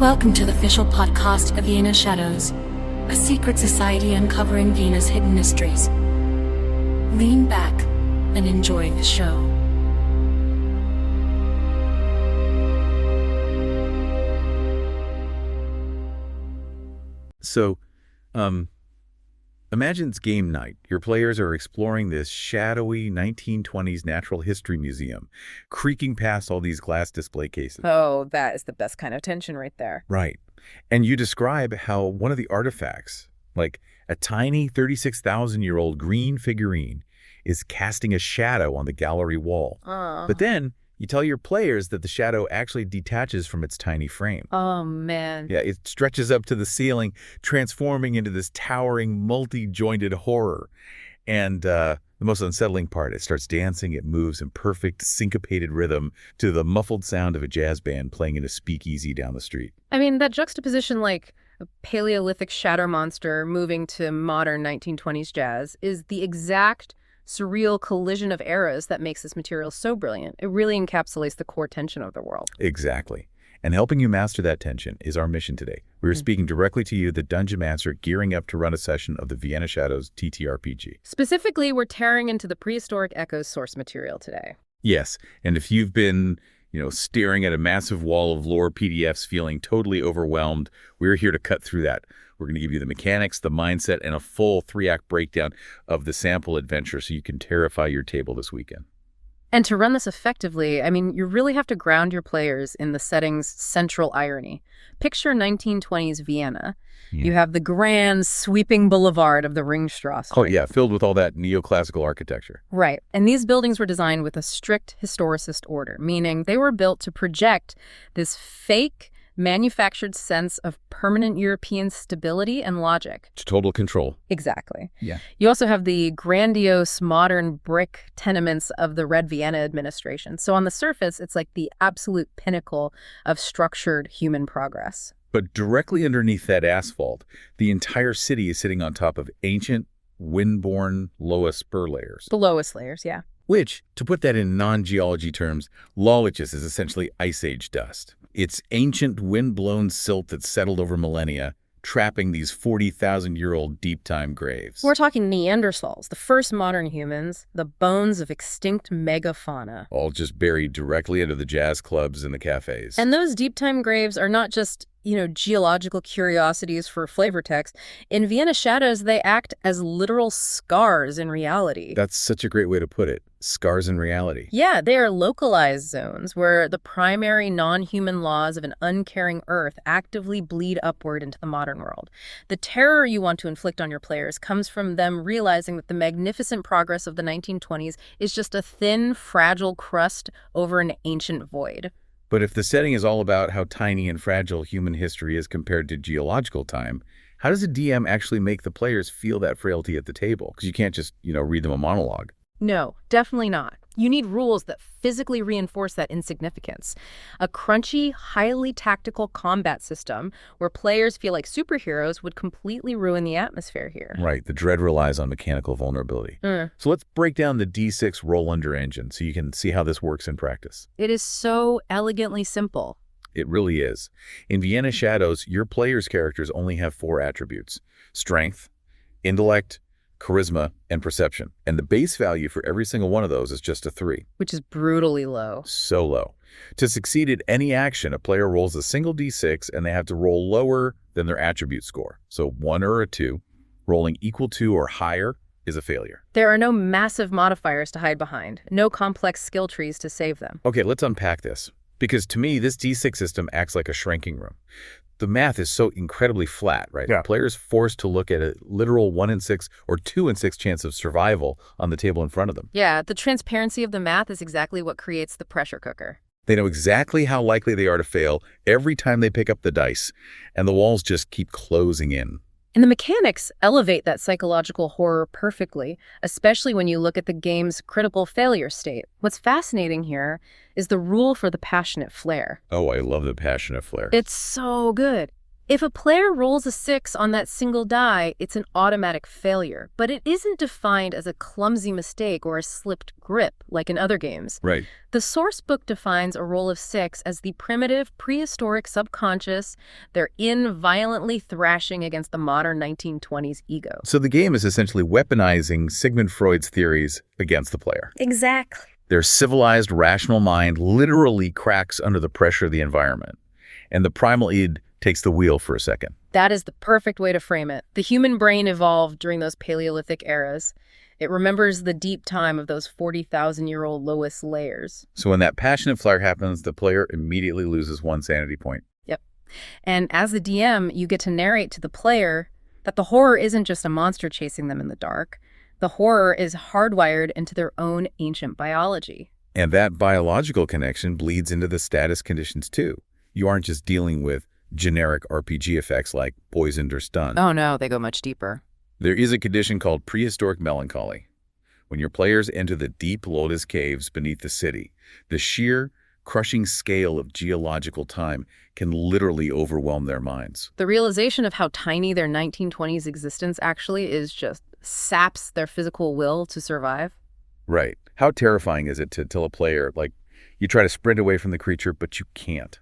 Welcome to the official podcast of Vienna Shadows, a secret society uncovering Vienna's hidden mysteries. Lean back and enjoy the show. So, imagine it's game night. Your players are exploring this shadowy 1920s natural history museum, creaking past all these glass display cases. Oh, that is the best kind of tension right there. Right. And you describe how one of the artifacts, like a tiny 36,000-year-old green figurine, is casting a shadow on the gallery wall. But then you tell your players that the shadow actually detaches from its tiny frame. Oh, man. Yeah, it stretches up to the ceiling, transforming into this towering, multi-jointed horror. And the most unsettling part, it starts dancing. It moves in perfect, syncopated rhythm to the muffled sound of a jazz band playing in a speakeasy down the street. I mean, that juxtaposition, like a Paleolithic shadow monster moving to modern 1920s jazz, is the exact surreal collision of eras that makes this material so brilliant. It really encapsulates the core tension of the world. Exactly. And helping you master that tension is our mission today. We're speaking directly to you, the Dungeon Master, gearing up to run a session of the Vienna Shadows TTRPG. Specifically, we're tearing into the Prehistoric Echoes source material today. Yes, and if you've been, staring at a massive wall of lore PDFs feeling totally overwhelmed, we're here to cut through that. We're going to give you the mechanics, the mindset, and a full 3-act breakdown of the sample adventure so you can terrify your table this weekend. And to run this effectively, I mean, you really have to ground your players in the setting's central irony. Picture 1920s Vienna. Yeah. You have the grand, sweeping boulevard of the Ringstraße. Oh, yeah, filled with all that neoclassical architecture. Right. And these buildings were designed with a strict historicist order, meaning they were built to project this fake, manufactured sense of permanent European stability and logic. Total control. Exactly. Yeah. You also have the grandiose modern brick tenements of the Red Vienna administration. So on the surface, it's like the absolute pinnacle of structured human progress. But directly underneath that asphalt, the entire city is sitting on top of ancient, windborne loess spur layers. The lowest layers, yeah. Which, to put that in non-geology terms, loess is essentially ice age dust. It's ancient wind-blown silt that's settled over millennia, trapping these 40,000-year-old deep-time graves. We're talking Neanderthals, the first modern humans, the bones of extinct megafauna. All just buried directly under the jazz clubs and the cafes. And those deep-time graves are not just, geological curiosities for flavor text. In Vienna Shadows, they act as literal scars in reality. That's such a great way to put it. Scars in reality. Yeah, they are localized zones where the primary non-human laws of an uncaring Earth actively bleed upward into the modern world. The terror you want to inflict on your players comes from them realizing that the magnificent progress of the 1920s is just a thin, fragile crust over an ancient void. But if the setting is all about how tiny and fragile human history is compared to geological time, how does a DM actually make the players feel that frailty at the table? Because you can't just, read them a monologue. No, definitely not. You need rules that physically reinforce that insignificance. A crunchy, highly tactical combat system where players feel like superheroes would completely ruin the atmosphere here. Right. The dread relies on mechanical vulnerability. So let's break down the D6 roll-under engine so you can see how this works in practice. It is so elegantly simple. It really is. In Vienna Shadows, your players' characters only have 4 attributes: strength, intellect, charisma, and perception. And the base value for every single one of those is just a 3. Which is brutally low. So low. To succeed at any action, a player rolls a single d6 and they have to roll lower than their attribute score. So 1 or a 2. Rolling equal to or higher is a failure. There are no massive modifiers to hide behind. No complex skill trees to save them. Okay, let's unpack this. Because to me, this d6 system acts like a shrinking room. The math is so incredibly flat, right? Yeah. The player's forced to look at a literal 1 in 6 or 2 in 6 chance of survival on the table in front of them. Yeah, the transparency of the math is exactly what creates the pressure cooker. They know exactly how likely they are to fail every time they pick up the dice, and the walls just keep closing in. And the mechanics elevate that psychological horror perfectly, especially when you look at the game's critical failure state. What's fascinating here is the rule for the passionate flare. Oh, I love the passionate flair. It's so good. If a player rolls a 6 on that single die, it's an automatic failure, but it isn't defined as a clumsy mistake or a slipped grip like in other games. Right. The source book defines a roll of 6 as the primitive, prehistoric subconscious. They're in violently thrashing against the modern 1920s ego. So the game is essentially weaponizing Sigmund Freud's theories against the player. Exactly. Their civilized, rational mind literally cracks under the pressure of the environment, and the primal id takes the wheel for a second. That is the perfect way to frame it. The human brain evolved during those Paleolithic eras. It remembers the deep time of those 40,000-year-old loess layers. So when that passionate flare happens, the player immediately loses 1 sanity point. Yep. And as the DM, you get to narrate to the player that the horror isn't just a monster chasing them in the dark. The horror is hardwired into their own ancient biology. And that biological connection bleeds into the status conditions too. You aren't just dealing with generic RPG effects like poisoned or stunned. Oh no, they go much deeper. There is a condition called prehistoric melancholy. When your players enter the deep lotus caves beneath the city, the sheer, crushing scale of geological time can literally overwhelm their minds. The realization of how tiny their 1920s existence actually is just saps their physical will to survive. Right. How terrifying is it to tell a player, like, you try to sprint away from the creature, but you can't.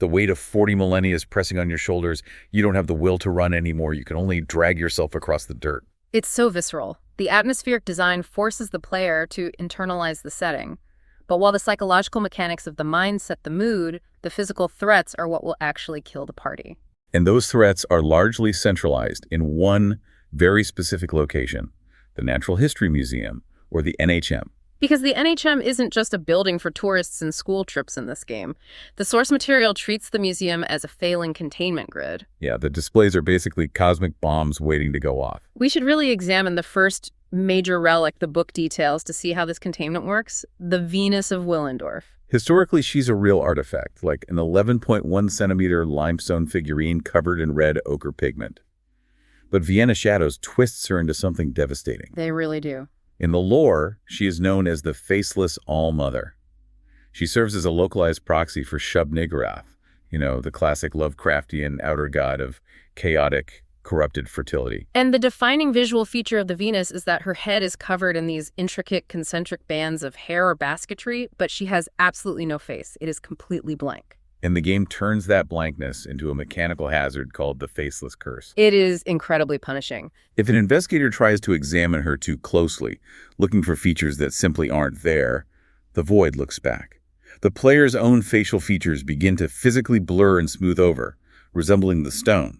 The weight of 40 millennia is pressing on your shoulders. You don't have the will to run anymore. You can only drag yourself across the dirt. It's so visceral. The atmospheric design forces the player to internalize the setting. But while the psychological mechanics of the mind set the mood, the physical threats are what will actually kill the party. And those threats are largely centralized in one very specific location, the Natural History Museum, or the NHM. Because the NHM isn't just a building for tourists and school trips in this game. The source material treats the museum as a failing containment grid. Yeah, the displays are basically cosmic bombs waiting to go off. We should really examine the first major relic the book details to see how this containment works, the Venus of Willendorf. Historically, she's a real artifact, like an 11.1 centimeter limestone figurine covered in red ochre pigment. But Vienna Shadows twists her into something devastating. They really do. In the lore, she is known as the faceless All-Mother. She serves as a localized proxy for Shub-Niggurath, the classic Lovecraftian outer god of chaotic, corrupted fertility. And the defining visual feature of the Venus is that her head is covered in these intricate concentric bands of hair or basketry, but she has absolutely no face. It is completely blank. And the game turns that blankness into a mechanical hazard called the Faceless Curse. It is incredibly punishing. If an investigator tries to examine her too closely, looking for features that simply aren't there, the void looks back. The player's own facial features begin to physically blur and smooth over, resembling the stone,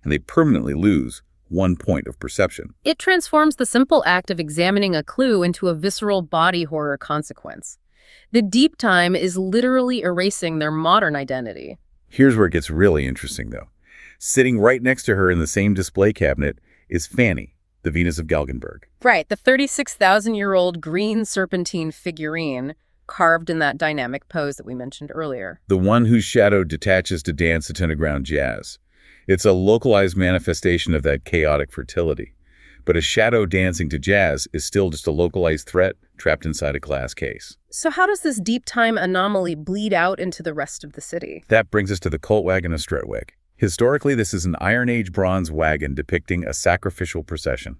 and they permanently lose 1 point of perception. It transforms the simple act of examining a clue into a visceral body horror consequence. The deep time is literally erasing their modern identity. Here's where it gets really interesting, though. Sitting right next to her in the same display cabinet is Fanny, the Venus of Galgenberg. Right, the 36,000-year-old green serpentine figurine carved in that dynamic pose that we mentioned earlier. The one whose shadow detaches to dance to underground jazz. It's a localized manifestation of that chaotic fertility. But a shadow dancing to jazz is still just a localized threat trapped inside a glass case. So how does this deep time anomaly bleed out into the rest of the city? That brings us to the cult wagon of Strutweg. Historically, this is an Iron Age bronze wagon depicting a sacrificial procession.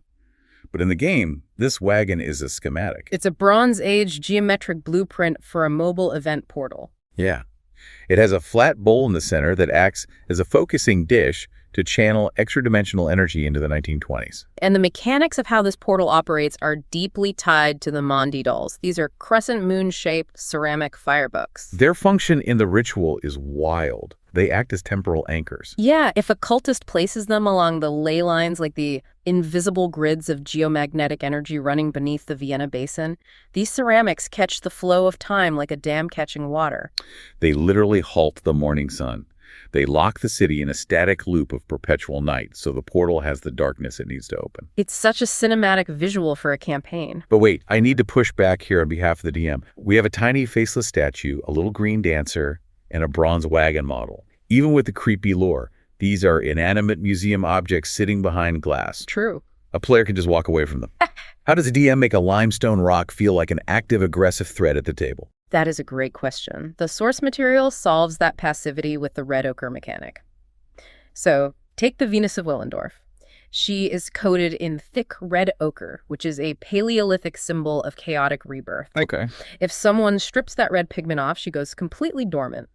But in the game, this wagon is a schematic. It's a Bronze Age geometric blueprint for a mobile event portal. Yeah. It has a flat bowl in the center that acts as a focusing dish to channel extra-dimensional energy into the 1920s. And the mechanics of how this portal operates are deeply tied to the Mondi dolls. These are crescent moon-shaped ceramic firebooks. Their function in the ritual is wild. They act as temporal anchors. Yeah, if a cultist places them along the ley lines, like the invisible grids of geomagnetic energy running beneath the Vienna basin, these ceramics catch the flow of time like a dam catching water. They literally halt the morning sun. They lock the city in a static loop of perpetual night, so the portal has the darkness it needs to open. It's such a cinematic visual for a campaign. But wait, I need to push back here on behalf of the DM. We have a tiny faceless statue, a little green dancer, and a bronze wagon model. Even with the creepy lore, these are inanimate museum objects sitting behind glass. True. A player can just walk away from them. How does a DM make a limestone rock feel like an active, aggressive threat at the table? That is a great question. The source material solves that passivity with the red ochre mechanic. So take the Venus of Willendorf. She is coated in thick red ochre, which is a Paleolithic symbol of chaotic rebirth. Okay. If someone strips that red pigment off, she goes completely dormant.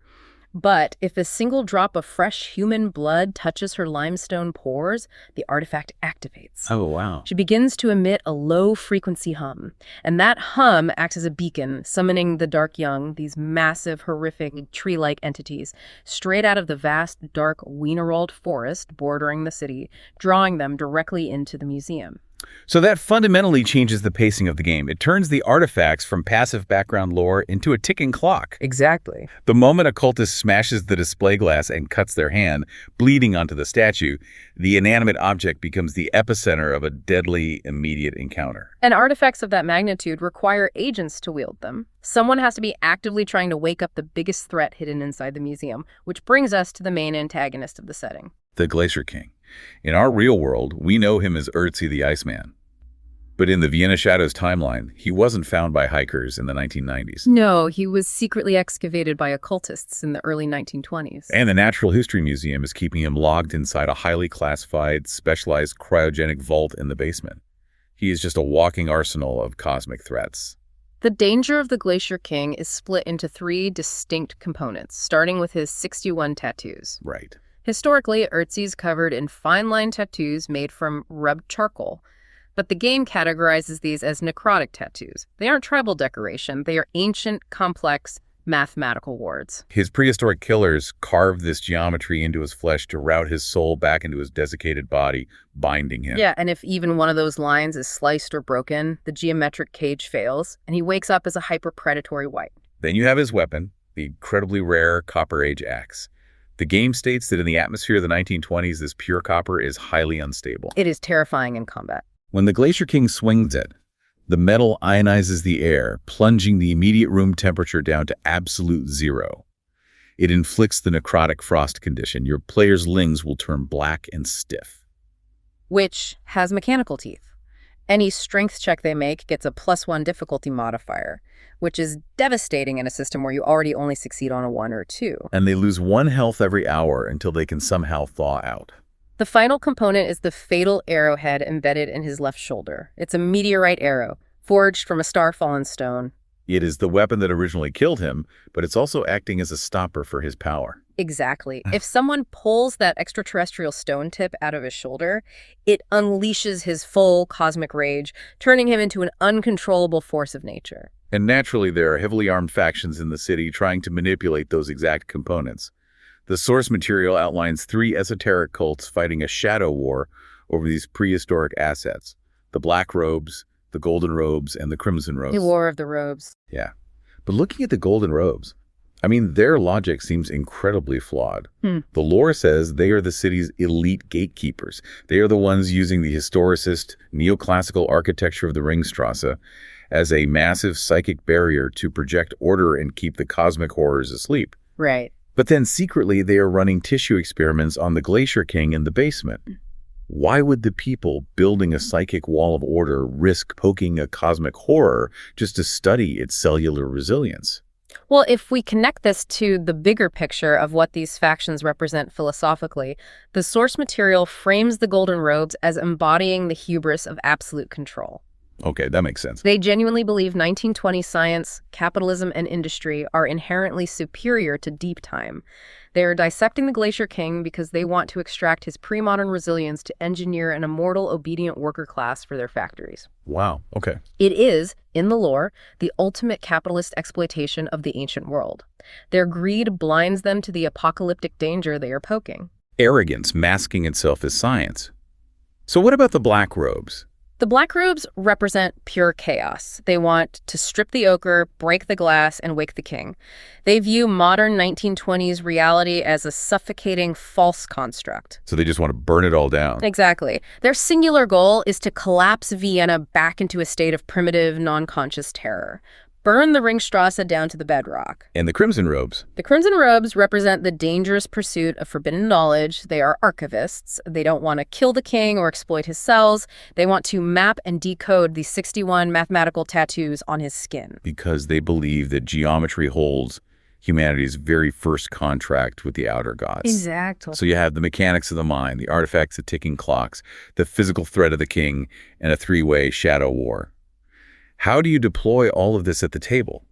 But if a single drop of fresh human blood touches her limestone pores, the artifact activates. Oh, wow. She begins to emit a low-frequency hum, and that hum acts as a beacon, summoning the dark young, these massive, horrific, tree-like entities, straight out of the vast, dark Wienerwald forest bordering the city, drawing them directly into the museum. So that fundamentally changes the pacing of the game. It turns the artifacts from passive background lore into a ticking clock. Exactly. The moment a cultist smashes the display glass and cuts their hand, bleeding onto the statue, the inanimate object becomes the epicenter of a deadly, immediate encounter. And artifacts of that magnitude require agents to wield them. Someone has to be actively trying to wake up the biggest threat hidden inside the museum, which brings us to the main antagonist of the setting. The Glacier King. In our real world, we know him as Ötzi the Iceman. But in the Vienna Shadows timeline, he wasn't found by hikers in the 1990s. No, he was secretly excavated by occultists in the early 1920s. And the Natural History Museum is keeping him locked inside a highly classified, specialized cryogenic vault in the basement. He is just a walking arsenal of cosmic threats. The danger of the Glacier King is split into 3 distinct components, starting with his 61 tattoos. Right. Historically, Ötzi's covered in fine-line tattoos made from rubbed charcoal, but the game categorizes these as necrotic tattoos. They aren't tribal decoration, they are ancient, complex, mathematical wards. His prehistoric killers carved this geometry into his flesh to route his soul back into his desiccated body, binding him. Yeah, and if even one of those lines is sliced or broken, the geometric cage fails, and he wakes up as a hyper-predatory wight. Then you have his weapon, the incredibly rare Copper Age axe. The game states that in the atmosphere of the 1920s, this pure copper is highly unstable. It is terrifying in combat. When the Glacier King swings it, the metal ionizes the air, plunging the immediate room temperature down to absolute 0. It inflicts the necrotic frost condition. Your player's limbs will turn black and stiff. Which has mechanical teeth. Any strength check they make gets a +1 difficulty modifier, which is devastating in a system where you already only succeed on a 1 or 2. And they lose 1 health every hour until they can somehow thaw out. The final component is the fatal arrowhead embedded in his left shoulder. It's a meteorite arrow, forged from a star-fallen stone. It is the weapon that originally killed him, but it's also acting as a stopper for his power. Exactly. If someone pulls that extraterrestrial stone tip out of his shoulder, it unleashes his full cosmic rage, turning him into an uncontrollable force of nature. And naturally, there are heavily armed factions in the city trying to manipulate those exact components. The source material outlines 3 esoteric cults fighting a shadow war over these prehistoric assets: the Black Robes, the Golden Robes, and the Crimson Robes. The War of the Robes. Yeah. But looking at the Golden Robes, I mean, their logic seems incredibly flawed. The lore says they are the city's elite gatekeepers. They are the ones using the historicist, neoclassical architecture of the Ringstraße as a massive psychic barrier to project order and keep the cosmic horrors asleep. Right. But then secretly they are running tissue experiments on the Glacier King in the basement. Why would the people building a psychic wall of order risk poking a cosmic horror just to study its cellular resilience? Well, if we connect this to the bigger picture of what these factions represent philosophically, the source material frames the Golden Robes as embodying the hubris of absolute control. Okay, that makes sense. They genuinely believe 1920 science, capitalism, and industry are inherently superior to deep time. They are dissecting the Glacier King because they want to extract his pre-modern resilience to engineer an immortal, obedient worker class for their factories. Wow, okay. It is, in the lore, the ultimate capitalist exploitation of the ancient world. Their greed blinds them to the apocalyptic danger they are poking. Arrogance masking itself as science. So what about the Black Robes? The Black Robes represent pure chaos. They want to strip the ochre, break the glass, and wake the king. They view modern 1920s reality as a suffocating false construct. So they just want to burn it all down. Exactly. Their singular goal is to collapse Vienna back into a state of primitive, non-conscious terror. Burn the Ringstraße down to the bedrock. And the Crimson Robes? The Crimson Robes represent the dangerous pursuit of forbidden knowledge. They are archivists. They don't want to kill the king or exploit his cells. They want to map and decode the 61 mathematical tattoos on his skin. Because they believe that geometry holds humanity's very first contract with the outer gods. Exactly. So you have the mechanics of the mind, the artifacts of ticking clocks, the physical threat of the king, and a three-way shadow war. How do you deploy all of this at the table?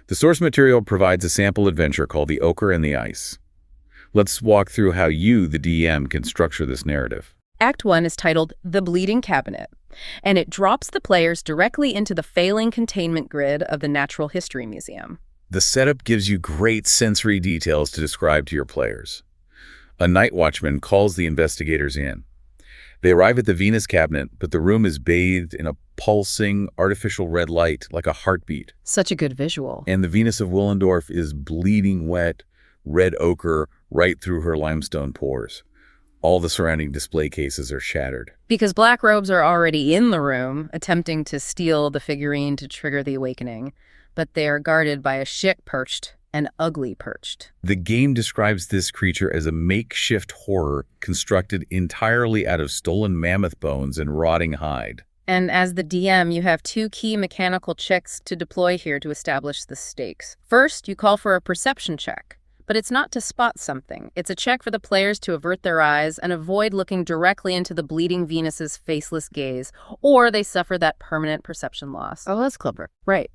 The source material provides a sample adventure called The Ochre and the Ice. Let's walk through how you, the DM, can structure this narrative. Act 1 is titled The Bleeding Cabinet, and it drops the players directly into the failing containment grid of the Natural History Museum. The setup gives you great sensory details to describe to your players. A night watchman calls the investigators in. They arrive at the Venus cabinet, but the room is bathed in a pulsing, artificial red light, like a heartbeat. Such a good visual. And the Venus of Willendorf is bleeding wet, red ochre right through her limestone pores. All the surrounding display cases are shattered. Because black robes are already in the room, attempting to steal the figurine to trigger the awakening, but they are guarded by a shit perched and ugly perched. The game describes this creature as a makeshift horror constructed entirely out of stolen mammoth bones and rotting hide. And as the DM, you have two key mechanical checks to deploy here to establish the stakes. First, you call for a perception check. But it's not to spot something. It's a check for the players to avert their eyes and avoid looking directly into the bleeding Venus's faceless gaze, or they suffer that permanent perception loss. Oh, that's clever. Right.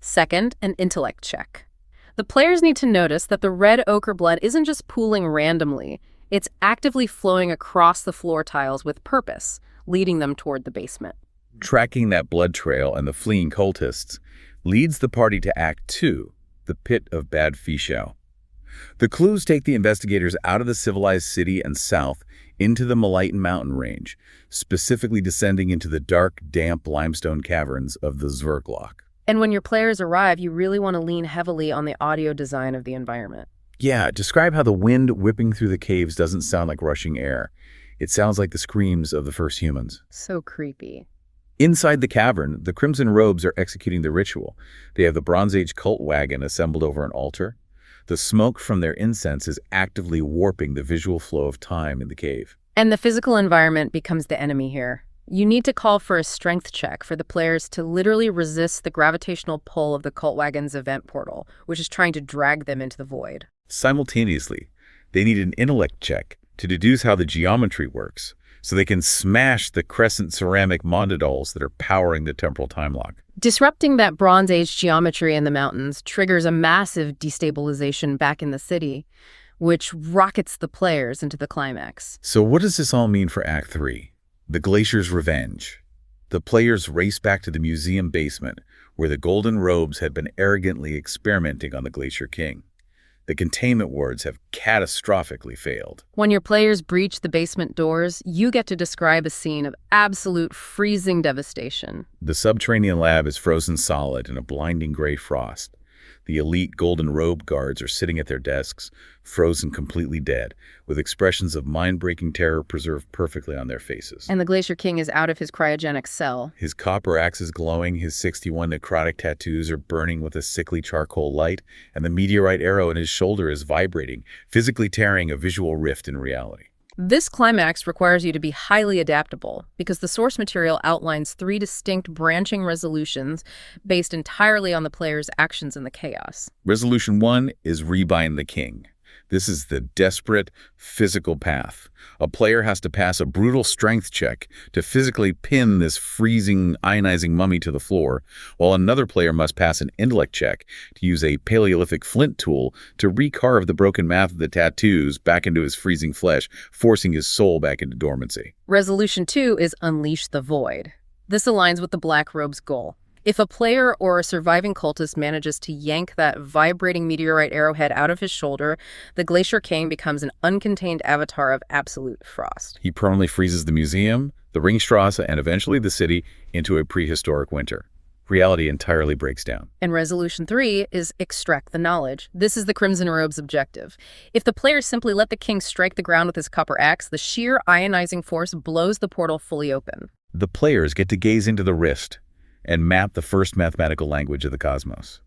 Second, an intellect check. The players need to notice that the red ochre blood isn't just pooling randomly. It's actively flowing across the floor tiles with purpose, leading them toward the basement. Tracking that blood trail and the fleeing cultists leads the party to Act 2, the Pit of Bad Fichau. The clues take the investigators out of the civilized city and south into the Malayan mountain range, specifically descending into the dark, damp limestone caverns of the Zwergloch. And when your players arrive, you really want to lean heavily on the audio design of the environment. Yeah, describe how the wind whipping through the caves doesn't sound like rushing air. It sounds like the screams of the first humans. So creepy. Inside the cavern, the Crimson Robes are executing the ritual. They have the Bronze Age cult wagon assembled over an altar. The smoke from their incense is actively warping the visual flow of time in the cave. And the physical environment becomes the enemy here. You need to call for a strength check for the players to literally resist the gravitational pull of the cult wagon's event portal, which is trying to drag them into the void. Simultaneously, they need an intellect check to deduce how the geometry works, so they can smash the crescent ceramic mondadols that are powering the temporal time lock. Disrupting that Bronze Age geometry in the mountains triggers a massive destabilization back in the city, which rockets the players into the climax. So what does this all mean for Act 3? The Glacier's Revenge. The players race back to the museum basement, where the Golden Robes had been arrogantly experimenting on the Glacier King. The containment wards have catastrophically failed. When your players breach the basement doors, you get to describe a scene of absolute freezing devastation. The subterranean lab is frozen solid in a blinding gray frost. The elite Golden Robe guards are sitting at their desks, frozen completely dead, with expressions of mind-breaking terror preserved perfectly on their faces. And the Glacier King is out of his cryogenic cell. His copper axe is glowing, his 61 necrotic tattoos are burning with a sickly charcoal light, and the meteorite arrow in his shoulder is vibrating, physically tearing a visual rift in reality. This climax requires you to be highly adaptable because the source material outlines 3 distinct branching resolutions based entirely on the player's actions in the chaos. Resolution 1 is Rebind the King. This is the desperate, physical path. A player has to pass a brutal strength check to physically pin this freezing, ionizing mummy to the floor, while another player must pass an intellect check to use a Paleolithic flint tool to recarve the broken math of the tattoos back into his freezing flesh, forcing his soul back into dormancy. Resolution 2 is Unleash the Void. This aligns with the Black Robe's goal. If a player or a surviving cultist manages to yank that vibrating meteorite arrowhead out of his shoulder, the Glacier King becomes an uncontained avatar of absolute frost. He permanently freezes the museum, the Ringstraße, and eventually the city into a prehistoric winter. Reality entirely breaks down. And Resolution 3 is Extract the Knowledge. This is the Crimson Robe's objective. If the players simply let the king strike the ground with his copper axe, the sheer ionizing force blows the portal fully open. The players get to gaze into the rift and map the first mathematical language of the cosmos.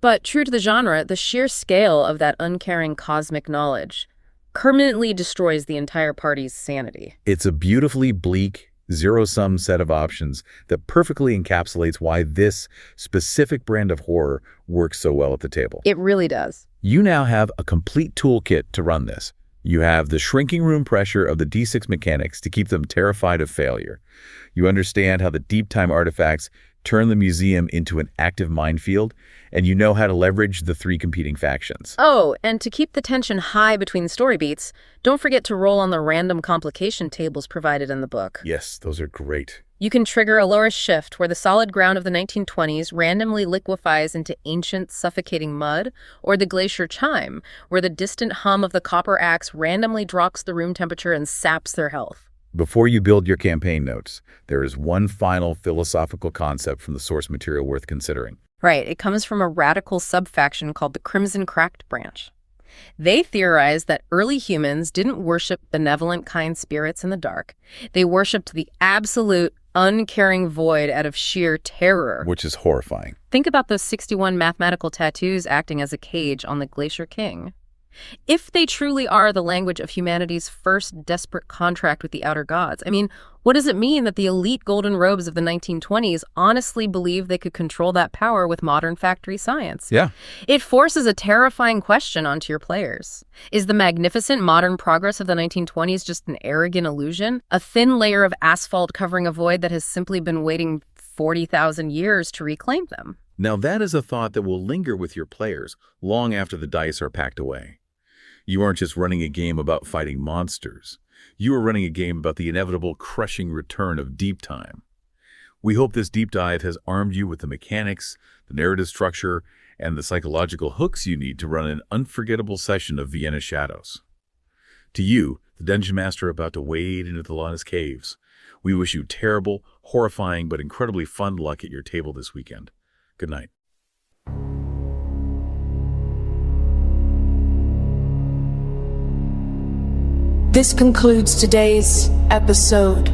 But true to the genre, the sheer scale of that uncaring cosmic knowledge permanently destroys the entire party's sanity. It's a beautifully bleak, zero-sum set of options that perfectly encapsulates why this specific brand of horror works so well at the table. It really does. You now have a complete toolkit to run this. You have the shrinking room pressure of the D6 mechanics to keep them terrified of failure. You understand how the deep-time artifacts turn the museum into an active minefield, and you know how to leverage the three competing factions. Oh, and to keep the tension high between story beats, don't forget to roll on the random complication tables provided in the book. Yes, those are great. You can trigger a loess shift where the solid ground of the 1920s randomly liquefies into ancient, suffocating mud, or the glacier chime, where the distant hum of the copper axe randomly drops the room temperature and saps their health. Before you build your campaign notes, there is one final philosophical concept from the source material worth considering. Right, it comes from a radical subfaction called the Crimson Cracked Branch. They theorized that early humans didn't worship benevolent, kind spirits in the dark. They worshipped the absolute, uncaring void out of sheer terror. Which is horrifying. Think about those 61 mathematical tattoos acting as a cage on the Glacier King. If they truly are the language of humanity's first desperate contract with the outer gods, what does it mean that the elite golden robes of the 1920s honestly believed they could control that power with modern factory science? Yeah. It forces a terrifying question onto your players. Is the magnificent modern progress of the 1920s just an arrogant illusion? A thin layer of asphalt covering a void that has simply been waiting 40,000 years to reclaim them? Now that is a thought that will linger with your players long after the dice are packed away. You aren't just running a game about fighting monsters. You are running a game about the inevitable crushing return of deep time. We hope this deep dive has armed you with the mechanics, the narrative structure, and the psychological hooks you need to run an unforgettable session of Vienna Shadows. To you, the Dungeon Master about to wade into the Loess caves, we wish you terrible, horrifying, but incredibly fun luck at your table this weekend. Good night. This concludes today's episode.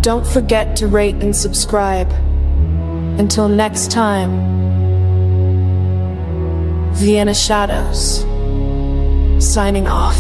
Don't forget to rate and subscribe. Until next time, Vienna Shadows, signing off.